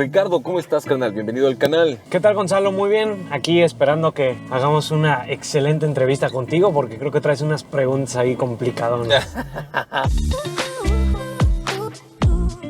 Ricardo, ¿cómo estás, carnal? Bienvenido al canal. ¿Qué tal, Gonzalo? Muy bien. Aquí esperando que hagamos una excelente entrevista contigo porque creo que traes unas preguntas ahí complicadonas.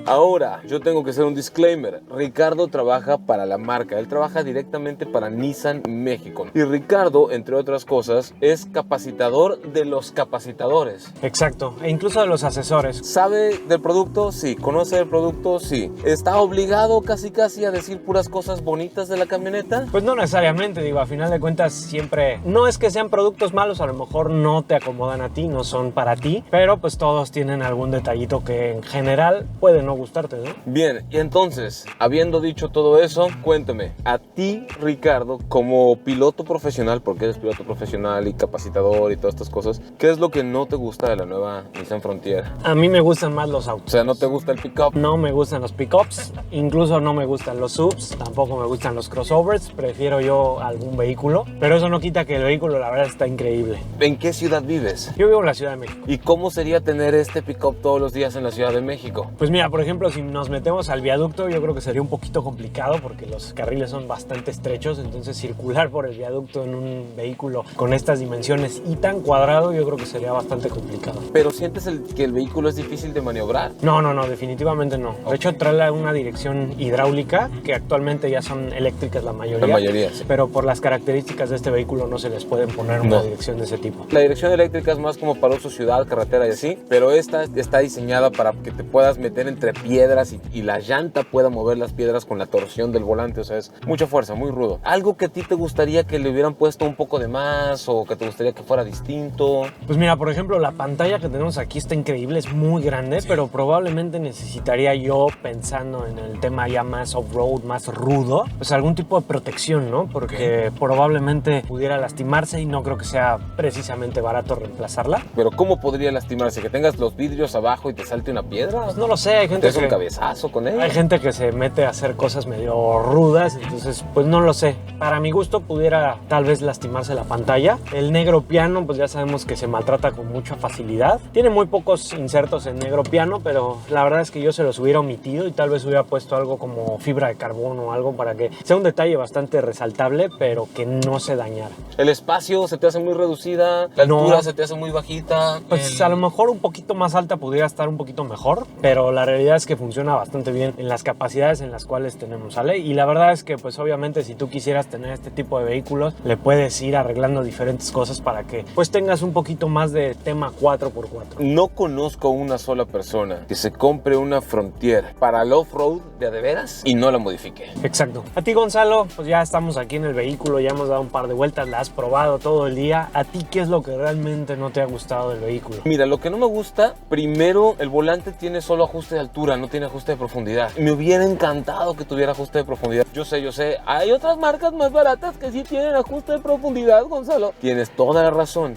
Ahora, yo tengo que hacer un disclaimer. Ricardo trabaja para la marca. Él trabaja directamente para Nissan México. Y Ricardo, entre otras cosas, es capacitador de los capacitadores. Exacto. E incluso de los asesores. ¿Sabe del producto? Sí. ¿Conoce del producto? Sí. ¿Está obligado casi a decir puras cosas bonitas de la camioneta? Pues no necesariamente, digo, a final de cuentas siempre... No es que sean productos malos, a lo mejor no te acomodan a ti, no son para ti, pero pues todos tienen algún detallito que en general puede no gustarte, ¿no? Bien, y entonces, habiendo dicho todo eso, cuéntame, a ti, Ricardo, como piloto profesional, porque eres piloto profesional y capacitador y todas estas cosas, ¿qué es lo que no te gusta de la nueva Nissan Frontier? A mí me gustan más los autos. O sea, ¿no te gusta el pick-up? No me gustan los pick-ups, incluso no me gustan los SUVs, tampoco me gustan los crossovers, prefiero yo algún vehículo, pero eso no quita que el vehículo la verdad está increíble. ¿En qué ciudad vives? Yo vivo en la Ciudad de México. ¿Y cómo sería tener este pick-up todos los días en la Ciudad de México? Pues mira, por ejemplo, si nos metemos al viaducto, yo creo que sería un poquito complicado porque los carriles son bastante estrechos, entonces circular por el viaducto en un vehículo con estas dimensiones y tan cuadrado, yo creo que sería bastante complicado. ¿Pero sientes que el vehículo es difícil de maniobrar? No, definitivamente no. De hecho, trae una dirección hidráulica, que actualmente ya son eléctricas la mayoría. La mayoría, sí. Pero por las características de este vehículo no se les pueden poner una dirección de ese tipo. La dirección eléctrica es más como para uso ciudad, carretera y así, pero esta está diseñada para que te puedas meter entre piedras y la llanta pueda mover las piedras con la torsión del volante, o sea, es mucha fuerza, muy rudo. ¿Algo que a ti te gustaría que le hubieran puesto un poco de más o que te gustaría que fuera distinto? Pues mira, por ejemplo, la pantalla que tenemos aquí está increíble, es muy grande, sí, pero probablemente necesitaría yo, pensando en el tema ya más off-road, más rudo, pues algún tipo de protección, ¿no? Porque probablemente pudiera lastimarse y no creo que sea precisamente barato reemplazarla. ¿Pero cómo podría lastimarse? ¿Que tengas los vidrios abajo y te salte una piedra? Pues no lo sé, hay gente ¿Te hace un cabezazo con él? Hay gente que se mete a hacer cosas medio rudas, entonces pues no lo sé. Para mi gusto pudiera tal vez lastimarse la pantalla. El negro piano pues ya sabemos que se maltrata con mucha facilidad. Tiene muy pocos insertos en negro piano, pero la verdad es que yo se los hubiera omitido y tal vez hubiera puesto algo como fibra de carbono o algo para que sea un detalle bastante resaltable, pero que no se dañara. ¿El espacio se te hace muy reducida? ¿La altura se te hace muy bajita? Pues a lo mejor un poquito más alta pudiera estar un poquito mejor, pero la realidad es que funciona bastante bien en las capacidades en las cuales tenemos, ¿sale? Y la verdad es que pues obviamente si tú quisieras tener este tipo de vehículos, le puedes ir arreglando diferentes cosas para que pues tengas un poquito más de tema 4x4. No conozco una sola persona que se compre una Frontier para el off-road de veras y no la modifique. Exacto. A ti, Gonzalo, pues ya estamos aquí en el vehículo, ya hemos dado un par de vueltas, la has probado todo el día. ¿A ti qué es lo que realmente no te ha gustado del vehículo? Mira, lo que no me gusta, primero, el volante tiene solo ajuste de altura, no tiene ajuste de profundidad. Me hubiera encantado que tuviera ajuste de profundidad. Yo sé, hay otras marcas más baratas que sí tienen ajuste de profundidad, Gonzalo. Tienes toda la razón.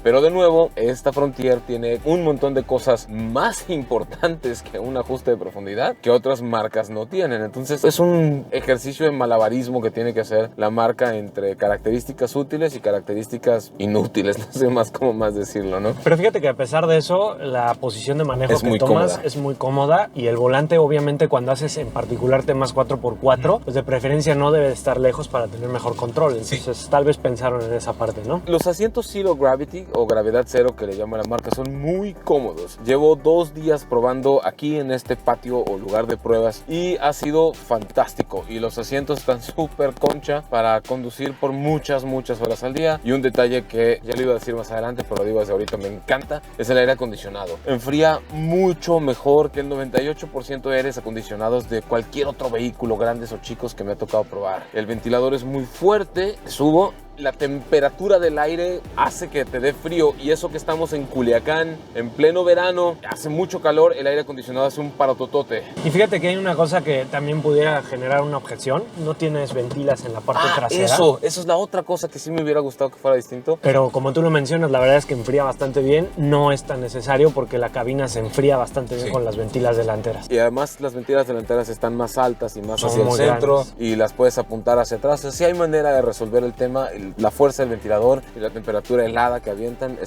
Pero de nuevo, esta Frontier tiene un montón de cosas más importantes que un ajuste de profundidad que otras marcas no tienen. Entonces es un ejercicio de malabarismo que tiene que hacer la marca entre características útiles y características inútiles. No sé más cómo más decirlo, ¿no? Pero fíjate que a pesar de eso, la posición de manejo que tomas es muy cómoda y el volante obviamente cuando haces en particular temas 4x4, pues de preferencia no debe estar lejos para tener mejor control. Entonces tal vez pensaron en esa parte, ¿no? Los asientos Zero Gravity o gravedad cero que le llama la marca son muy cómodos. Llevo 2 días probando aquí en este patio o lugar de pruebas y ha sido fantástico. Y los asientos están súper concha para conducir por muchas horas al día. Y un detalle que ya le iba a decir más adelante, pero lo digo desde ahorita, me encanta, es el aire acondicionado. Enfría mucho mejor que el 98% de aires acondicionados de cualquier otro vehículo, grandes o chicos, que me ha tocado probar. El ventilador es muy fuerte, subo. La temperatura del aire hace que te dé frío y eso que estamos en Culiacán, en pleno verano, hace mucho calor, el aire acondicionado hace un parototote. Y fíjate que hay una cosa que también pudiera generar una objeción, no tienes ventilas en la parte trasera. Eso es la otra cosa que sí me hubiera gustado que fuera distinto. Pero como tú lo mencionas, la verdad es que enfría bastante bien, no es tan necesario porque la cabina se enfría bastante bien con las ventilas delanteras. Y además las ventilas delanteras están más altas y más hacia el centro y las puedes apuntar hacia atrás. O sea, sí hay manera de resolver el tema. la fuerza del ventilador y la temperatura helada que avientan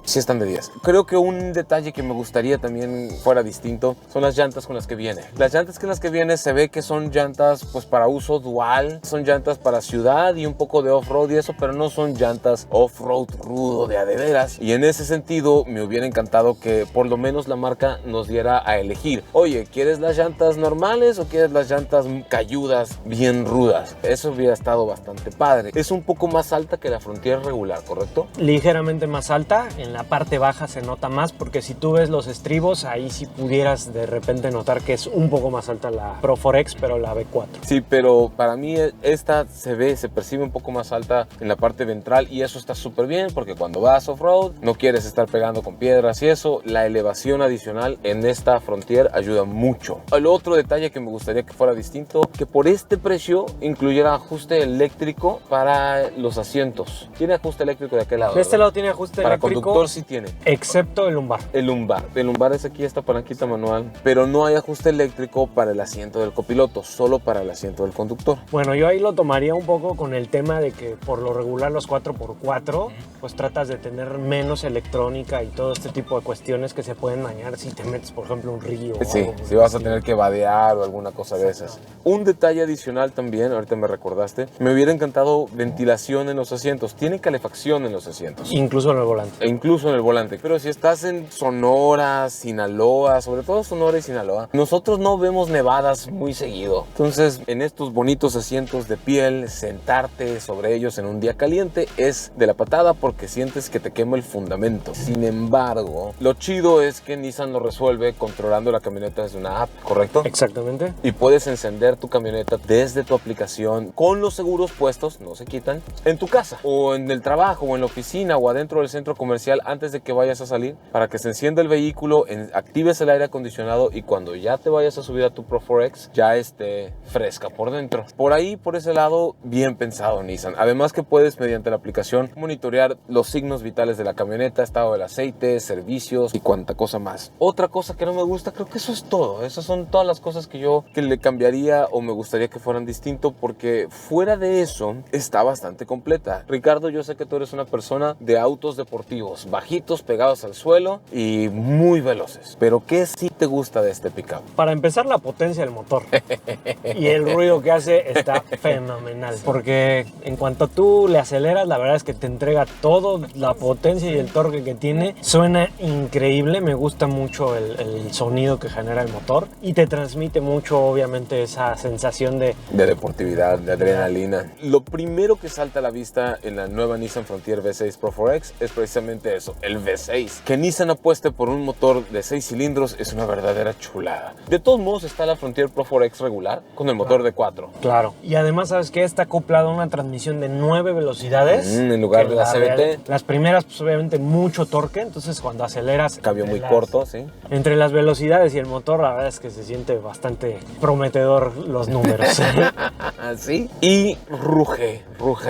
sí están de 10. Creo que un detalle que me gustaría también fuera distinto son las llantas con las que viene. Las llantas con las que viene se ve que son llantas pues para uso dual, son llantas para ciudad y un poco de off-road y eso, pero no son llantas off-road rudo de a de veras. Y en ese sentido me hubiera encantado que por lo menos la marca nos diera a elegir. Oye, ¿quieres las llantas normales o quieres las llantas cayudas bien rudas? Eso hubiera estado bastante padre. Es un poco más alta que la Frontier regular, ¿correcto? Ligeramente más alta, en la parte baja se nota más porque si tú ves los estribos, ahí sí pudieras de repente notar que es un poco más alta la Pro 4X, pero la V4. Sí, pero para mí esta se percibe un poco más alta en la parte ventral y eso está súper bien porque cuando vas off-road no quieres estar pegando con piedras y eso, la elevación adicional en esta Frontier ayuda mucho. El otro detalle que me gustaría que fuera distinto, que por este precio incluyera ajuste eléctrico para los asientos. ¿Tiene ajuste eléctrico de aquel lado? De este lado tiene ajuste para eléctrico. Conductor sí tiene. Excepto el lumbar. El lumbar es aquí esta palanquita manual, pero no hay ajuste eléctrico para el asiento del copiloto, solo para el asiento del conductor. Bueno, yo ahí lo tomaría un poco con el tema de que por lo regular los 4x4 pues tratas de tener menos electrónica y todo este tipo de cuestiones que se pueden dañar si te metes por ejemplo un río o sí, algo si vas a así. tener que vadear o alguna cosa de esas. Un detalle adicional también, ahorita me recordaste, me hubiera encantado ventilación en los asientos. Tiene calefacción en los asientos. Incluso en el volante. E incluso en el volante. Pero si estás en Sonora, Sinaloa, sobre todo Sonora y Sinaloa, nosotros no vemos nevadas muy seguido. Entonces, en estos bonitos asientos de piel, sentarte sobre ellos en un día caliente es de la patada porque sientes que te quema el fundamento. Sin embargo, lo chido es que Nissan lo resuelve controlando la camioneta desde una app, ¿correcto? Exactamente. Y puedes encender tu camioneta desde tu aplicación con los seguros puestos, no se quitan, en tu casa o en el trabajo o en la oficina o adentro del centro comercial antes de que vayas a salir para que se encienda el vehículo, actives el aire acondicionado y cuando ya te vayas a subir a tu Pro 4X ya esté fresca por dentro. Por ahí, por ese lado, bien pensado Nissan. Además que puedes mediante la aplicación monitorear los signos vitales de la camioneta, estado del aceite, servicios y cuanta cosa más. Otra cosa que no me gusta, creo que eso es todo. Esas son todas las cosas que le cambiaría o me gustaría que fueran distinto porque fuera de eso está bastante completa. Ricardo, yo sé que tú eres una persona de autos deportivos, bajitos, pegados al suelo y muy veloces. Pero ¿qué sí te gusta de este pickup? Para empezar, la potencia del motor y el ruido que hace está fenomenal porque en cuanto tú le aceleras, la verdad es que te entrega todo, la potencia y el torque que tiene. Suena increíble, me gusta mucho el sonido que genera el motor y te transmite mucho obviamente esa sensación de deportividad, de adrenalina. Lo primero que salta a la vista en la nueva Nissan Frontier V6 Pro 4X es precisamente eso, el V6. Que Nissan apueste por un motor de 6 cilindros es una verdadera chulada. De todos modos está la Frontier Pro 4X regular con el motor de 4. Claro. Y además, ¿sabes qué? Está acoplado a una transmisión de 9 velocidades. En lugar de la CVT. Las primeras, pues obviamente mucho torque, entonces cuando aceleras... Cambio muy corto, sí. Entre las velocidades y el motor, la verdad es que se siente bastante prometedor los números. ¿Sí? Y ruge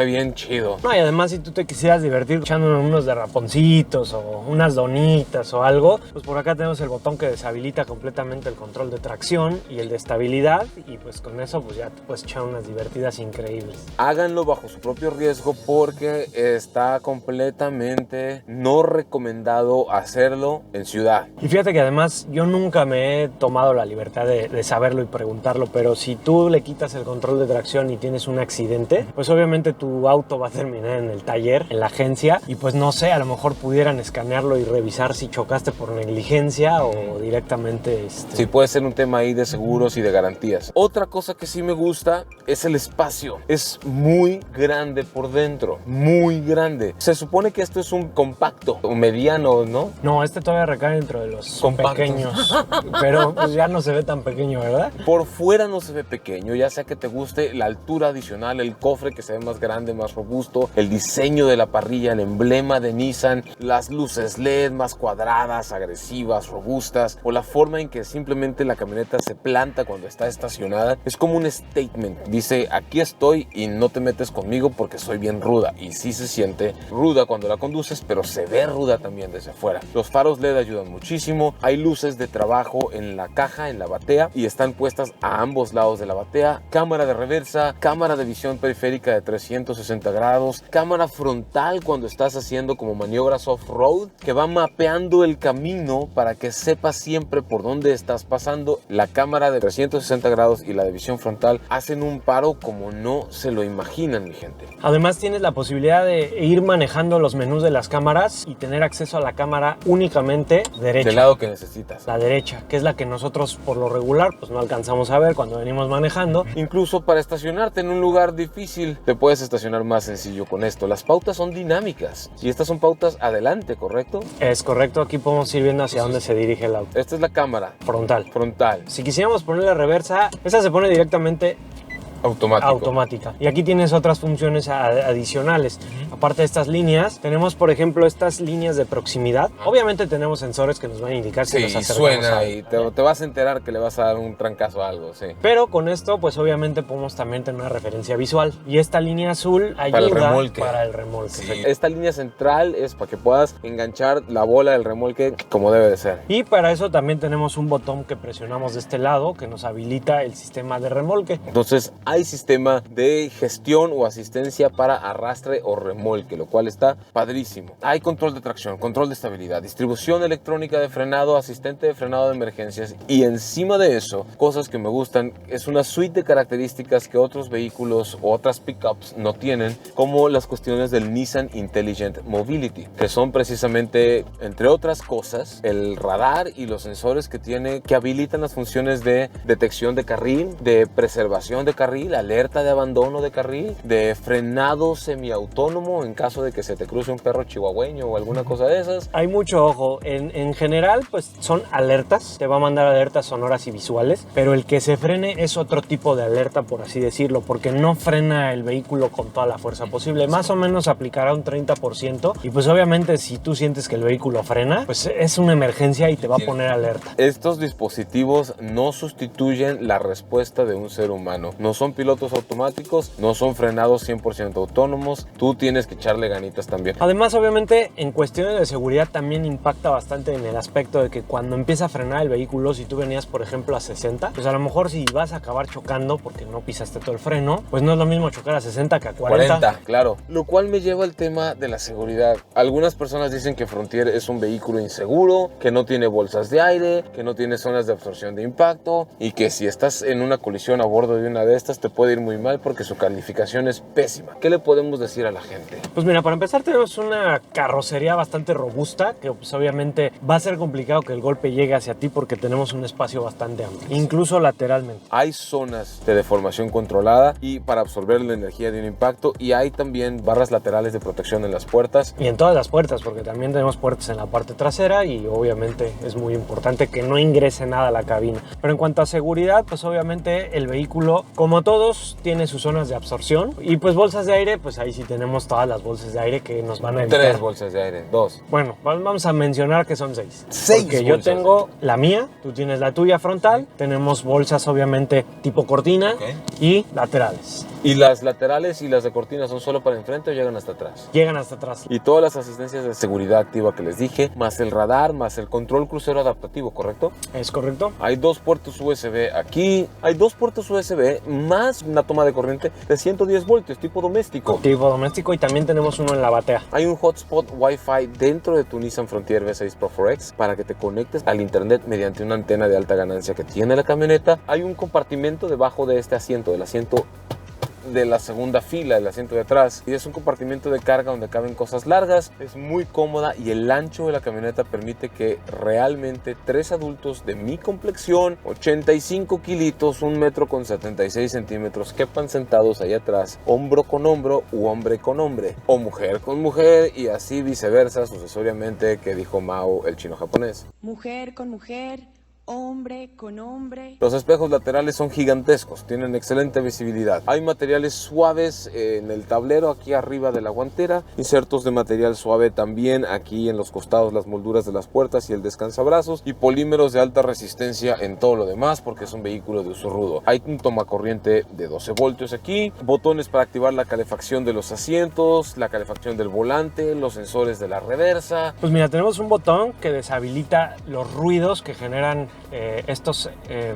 bien chido. No, y además si tú te quisieras divertir echando unos derraponcitos o unas donitas o algo, pues por acá tenemos el botón que deshabilita completamente el control de tracción y el de estabilidad y pues con eso pues ya te puedes echar unas divertidas increíbles. Háganlo bajo su propio riesgo porque está completamente no recomendado hacerlo en ciudad. Y fíjate que además yo nunca me he tomado la libertad de saberlo y preguntarlo, pero si tú le quitas el control de tracción y tienes un accidente, pues obviamente tu auto va a terminar en el taller, en la agencia, y pues no sé, a lo mejor pudieran escanearlo y revisar si chocaste por negligencia o directamente... Sí, puede ser un tema ahí de seguros y de garantías. Otra cosa que sí me gusta es el espacio. Es muy grande por dentro, muy grande. Se supone que esto es un compacto, un mediano, ¿no? No, este todavía recae dentro de los compactos pequeños, pero pues ya no se ve tan pequeño, ¿verdad? Por fuera no se ve pequeño, ya sea que te guste la altura adicional, el cofre que se ve más grande, más robusto, el diseño de la parrilla, el emblema de Nissan, las luces LED más cuadradas, agresivas, robustas, o la forma en que simplemente la camioneta se planta cuando está estacionada. Es como un statement. Dice, aquí estoy y no te metes conmigo porque soy bien ruda. Y sí se siente ruda cuando la conduces, pero se ve ruda también desde afuera. Los faros LED ayudan muchísimo. Hay luces de trabajo en la caja, en la batea, y están puestas a ambos lados de la batea. Cámara de reversa, cámara de visión periférica de 360 360 grados, cámara frontal cuando estás haciendo como maniobras off-road, que va mapeando el camino para que sepas siempre por dónde estás pasando. La cámara de 360 grados y la de visión frontal hacen un paro como no se lo imaginan, mi gente. Además tienes la posibilidad de ir manejando los menús de las cámaras y tener acceso a la cámara únicamente derecha. Del lado que necesitas. La derecha, que es la que nosotros por lo regular pues no alcanzamos a ver cuando venimos manejando. Incluso para estacionarte en un lugar difícil, te puedes estacionar más sencillo con esto. Las pautas son dinámicas y estas son pautas adelante, ¿correcto? Es correcto, aquí podemos ir viendo hacia dónde se dirige el auto. Esta es la cámara Frontal. frontal. Si quisiéramos ponerle reversa, esa se pone directamente Automática. Y aquí tienes otras funciones adicionales. Aparte de estas líneas, tenemos por ejemplo estas líneas de proximidad. Obviamente tenemos sensores que nos van a indicar si Sí, nos acercamos suena a... y te vas a enterar que le vas a dar un trancazo a algo, sí. Pero con esto, pues obviamente podemos también tener una referencia visual. Y esta línea azul ayuda para el remolque. Sí. Esta línea central es para que puedas enganchar la bola del remolque como debe de ser. Y para eso también tenemos un botón que presionamos de este lado que nos habilita el sistema de remolque. Entonces hay sistema de gestión o asistencia para arrastre o remolque, lo cual está padrísimo. Hay control de tracción, control de estabilidad, distribución electrónica de frenado, asistente de frenado de emergencias y encima de eso, cosas que me gustan, es una suite de características que otros vehículos o otras pickups no tienen, como las cuestiones del Nissan Intelligent Mobility, que son precisamente, entre otras cosas, el radar y los sensores que tiene, que habilitan las funciones de detección de carril, de preservación de carril, alerta de abandono de carril, de frenado semiautónomo en caso de que se te cruce un perro chihuahueño o alguna cosa de esas. Hay mucho ojo. En general, pues son alertas. Te va a mandar alertas sonoras y visuales, pero el que se frene es otro tipo de alerta, por así decirlo, porque no frena el vehículo con toda la fuerza posible. Más o menos aplicará un 30% y pues obviamente si tú sientes que el vehículo frena, pues es una emergencia y te va a poner alerta. Estos dispositivos no sustituyen la respuesta de un ser humano. No son pilotos automáticos, no son frenados 100% autónomos, tú tienes que echarle ganitas también. Además, obviamente, en cuestiones de seguridad también impacta bastante en el aspecto de que cuando empieza a frenar el vehículo, si tú venías, por ejemplo, a 60, pues a lo mejor si vas a acabar chocando porque no pisaste todo el freno, pues no es lo mismo chocar a 60 que a 40. Claro. Lo cual me lleva al tema de la seguridad. Algunas personas dicen que Frontier es un vehículo inseguro, que no tiene bolsas de aire, que no tiene zonas de absorción de impacto y que si estás en una colisión a bordo de una de estas te puede ir muy mal porque su calificación es pésima. ¿Qué le podemos decir a la gente? Pues mira, para empezar tenemos una carrocería bastante robusta que pues obviamente va a ser complicado que el golpe llegue hacia ti porque tenemos un espacio bastante amplio, incluso lateralmente. Hay zonas de deformación controlada y para absorber la energía de un impacto y hay también barras laterales de protección en las puertas. Y en todas las puertas porque también tenemos puertas en la parte trasera y obviamente es muy importante que no ingrese nada a la cabina. Pero en cuanto a seguridad, pues obviamente el vehículo, como todos, tiene sus zonas de absorción y pues bolsas de aire, pues ahí sí tenemos todas las bolsas de aire que nos van a evitar. 3 bolsas de aire, 2. Bueno, vamos a mencionar que son 6. 6 porque yo tengo la mía, tú tienes la tuya frontal, tenemos bolsas obviamente tipo cortina y laterales. ¿Y las laterales y las de cortina son solo para enfrente o llegan hasta atrás? Llegan hasta atrás. Y todas las asistencias de seguridad activa que les dije, más el radar, más el control crucero adaptativo, ¿correcto? Es correcto. Hay 2 puertos USB aquí, hay 2 puertos USB más una toma de corriente de 110 voltios, tipo doméstico. Tipo doméstico y también tenemos uno en la batea. Hay un hotspot Wi-Fi dentro de tu Nissan Frontier V6 Pro 4X para que te conectes al internet mediante una antena de alta ganancia que tiene la camioneta. Hay un compartimento debajo de este asiento, del asiento de la segunda fila, del asiento de atrás, y es un compartimento de carga donde caben cosas largas, es muy cómoda y el ancho de la camioneta permite que realmente 3 adultos de mi complexión, 85 kilitos, 1 metro con 76 centímetros, quepan sentados ahí atrás, hombro con hombro u hombre con hombre, o mujer con mujer y así viceversa, sucesoriamente, que dijo Mao, el chino japonés. Mujer con mujer, hombre con hombre. Los espejos laterales son gigantescos, tienen excelente visibilidad. Hay materiales suaves en el tablero aquí arriba de la guantera, insertos de material suave también aquí en los costados, las molduras de las puertas y el descansabrazos, y polímeros de alta resistencia en todo lo demás porque es un vehículo de uso rudo. Hay un tomacorriente de 12 voltios aquí, botones para activar la calefacción de los asientos, la calefacción del volante, los sensores de la reversa. Pues mira, tenemos un botón que deshabilita los ruidos que generan estos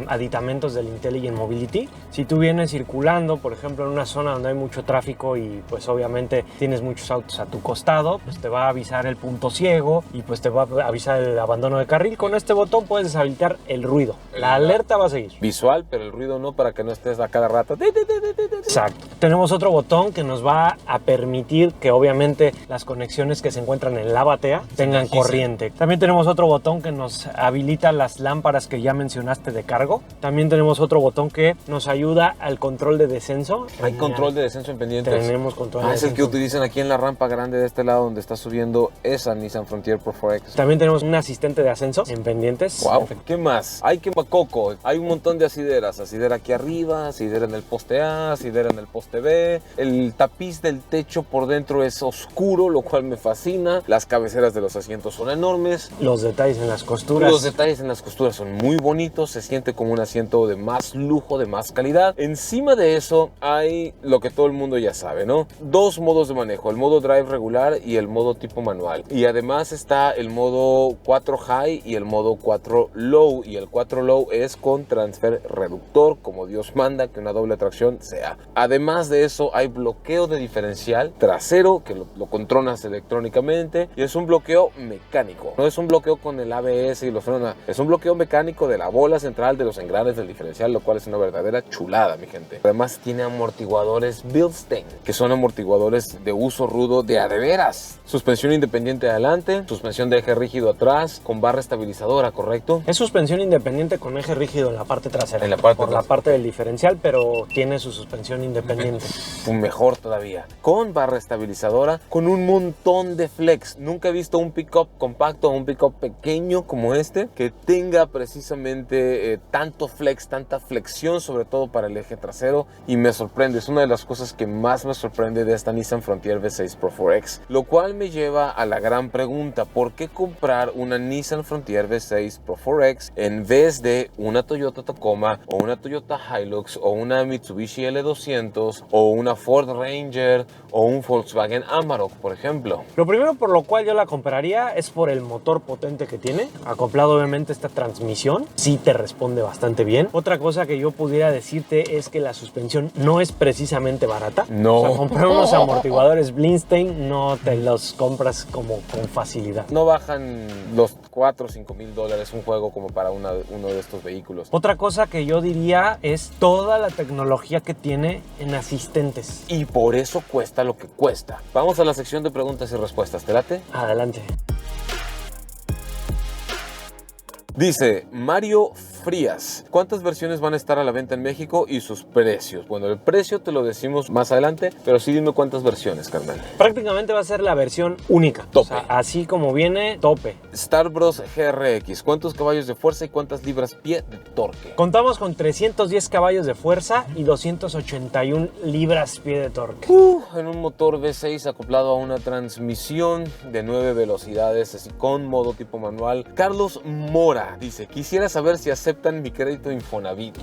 aditamentos del Intelligent Mobility. Si tú vienes circulando, por ejemplo, en una zona donde hay mucho tráfico y pues obviamente tienes muchos autos a tu costado, pues te va a avisar el punto ciego y pues te va a avisar el abandono de carril. Con este botón puedes deshabilitar el ruido. La alerta va a seguir. Visual, pero el ruido no, para que no estés a cada rato. Exacto. Tenemos otro botón que nos va a permitir que obviamente las conexiones que se encuentran en la batea tengan corriente. También tenemos otro botón que nos habilita las lámparas que ya mencionaste de cargo. También tenemos otro botón que nos ayuda al control de descenso. Hay control de descenso en pendientes. Tenemos control de es el descenso. que utilizan aquí en la rampa grande de este lado donde está subiendo esa Nissan Frontier Pro 4X. También tenemos un asistente de ascenso en pendientes. Wow. ¿Qué más? Hay quemacoco. Hay un montón de asideras. Asidera aquí arriba, asidera en el poste A, asidera en el poste B. El tapiz del techo por dentro es oscuro, lo cual me fascina. Las cabeceras de los asientos son enormes. Los detalles en las costuras. Los detalles en las costuras son muy bonitos. Se siente como un asiento de más lujo, de más calidad. Encima de eso hay lo que todo el mundo ya sabe, ¿no? Dos modos de manejo. El modo drive regular y el modo tipo manual. Y además está el modo 4 high y el modo 4 low. Y el 4 low es con transfer reductor, como Dios manda que una doble tracción sea. Además de eso hay bloqueo de diferencial trasero que lo controlas electrónicamente y es un bloqueo mecánico. No es un bloqueo con el ABS y los frenos. Es un bloqueo mecánico de la bola central de los engranes del diferencial, lo cual es una verdadera chulada, mi gente. Además tiene amortiguadores Bilstein, que son amortiguadores de uso rudo de a de veras. Suspensión independiente adelante, suspensión de eje rígido atrás, con barra estabilizadora, ¿correcto? Es suspensión independiente con eje rígido en la parte trasera. En la parte por la parte del diferencial, pero tiene su suspensión independiente. Mejor todavía, con barra estabilizadora, con un montón de flex. Nunca he visto un pickup compacto o un pickup pequeño como este que tenga precisamente tanto flex, tanta flexión, sobre todo para el eje trasero, y me sorprende. Es una de las cosas que más me sorprende de esta Nissan Frontier V6 Pro 4X, lo cual me lleva a la gran pregunta: ¿por qué comprar una Nissan Frontier V6 Pro 4X en vez de una Toyota Tacoma o una Toyota Hilux o una Mitsubishi L200 o una Ford Ranger o un Volkswagen Amarok, por ejemplo? Lo primero por lo cual yo la compraría es por el motor potente que tiene. Acoplado obviamente esta transmisión, sí te responde bastante bien. Otra cosa que yo pudiera decirte es que la suspensión no es precisamente barata. No. O sea, comprar unos amortiguadores Bilstein no te los compras como con facilidad. No bajan los 4 o 5 mil dólares un juego como para uno de estos vehículos. Otra cosa que yo diría es toda la tecnología que tiene en asistentes. Y por eso cuesta lo que cuesta. Vamos a la sección de preguntas y respuestas. ¿Te late? Adelante. Dice Mario Frías: ¿cuántas versiones van a estar a la venta en México y sus precios? Bueno, el precio te lo decimos más adelante, pero sí dime cuántas versiones, carnal. Prácticamente va a ser la versión única. Tope. O sea, así como viene, tope. Star Bros GRX: ¿cuántos caballos de fuerza y cuántas libras-pie de torque? Contamos con 310 caballos de fuerza y 281 libras-pie de torque. En un motor V6 acoplado a una transmisión de 9 velocidades, así con modo tipo manual. Carlos Mora dice: quisiera saber si aceptan mi crédito Infonavit.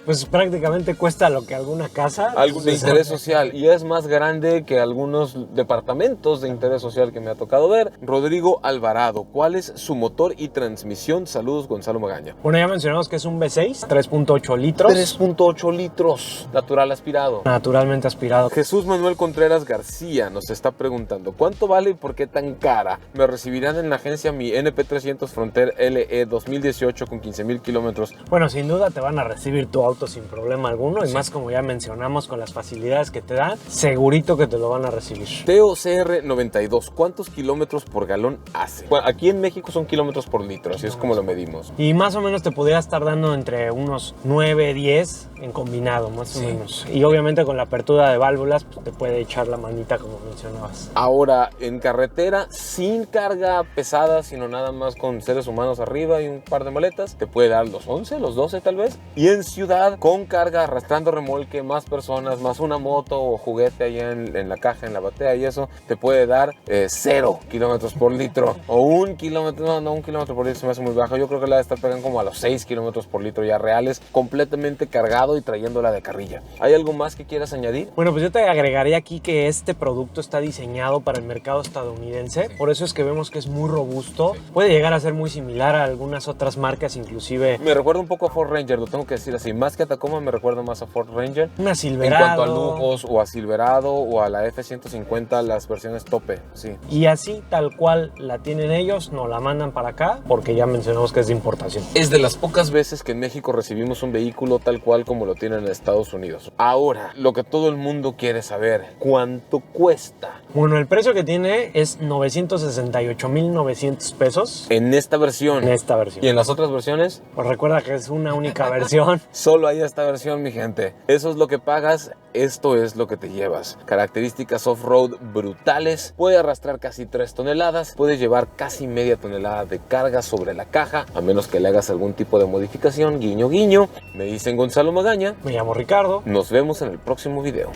Pues prácticamente cuesta lo que alguna casa. Algo de interés social, y es más grande que algunos departamentos de interés social que me ha tocado ver. Rodrigo Alvarado: ¿cuál es su motor y transmisión? Saludos, Gonzalo Magaña. Bueno, ya mencionamos que es un V6, 3.8 litros. 3.8 litros, natural aspirado. Naturalmente aspirado. Jesús Manuel Contreras García nos está preguntando: ¿cuánto vale y por qué tan cara? Me recibirán en la agencia mi NP300 Frontier LE 2018 con 15,000 kilómetros. Bueno, sin duda te van a recibir tu auto sin problema alguno, y más como ya mencionamos, con las facilidades que te dan, segurito que te lo van a recibir. Teo CR92: ¿cuántos kilómetros por galón hace? Bueno, aquí en México son kilómetros por litro, así es como lo medimos. Y más o menos te pudiera estar dando entre unos 9, 10 en combinado, más o menos. Y obviamente con la apertura de válvulas, pues te puede echar la manita, como mencionabas. Ahora, en carretera, sin carga pesada, sino nada más con seres humanos arriba y un par de maletas, te puede puede dar los 11, los 12 tal vez. Y en ciudad, con carga, arrastrando remolque, más personas, más una moto o juguete allá en la caja, en la batea y eso, te puede dar 0 kilómetros por litro. O 1 kilómetro, no, 1 kilómetro por litro se me hace muy bajo. Yo creo que la de estar pegando como a los 6 kilómetros por litro ya reales, completamente cargado y trayéndola de carrilla. ¿Hay algo más que quieras añadir? Bueno, pues yo te agregaría aquí que este producto está diseñado para el mercado estadounidense. Sí. Por eso es que vemos que es muy robusto. Puede llegar a ser muy similar a algunas otras marcas, inclusive Me recuerda un poco a Ford Ranger, lo tengo que decir así. Más que a Tacoma, me recuerda más a Ford Ranger. una En Silverado. cuanto a lujos, o a Silverado, o a la F-150, las versiones tope, sí. Y así, tal cual la tienen ellos, nos la mandan para acá, porque ya mencionamos que es de importación. Es de las pocas veces que en México recibimos un vehículo tal cual como lo tienen en Estados Unidos. Ahora, lo que todo el mundo quiere saber, ¿cuánto cuesta? Bueno, el precio que tiene es 968,900 pesos En esta versión. en esta versión. ¿Y en las otras versiones? Pues recuerda que es una única versión. Solo hay esta versión, mi gente. Eso es lo que pagas, esto es lo que te llevas. Características off-road brutales. Puede arrastrar casi 3 toneladas. Puede llevar casi media tonelada de carga sobre la caja, a menos que le hagas algún tipo de modificación. Guiño, guiño. Me dicen Gonzalo Magaña. Me llamo Ricardo. Nos vemos en el próximo video.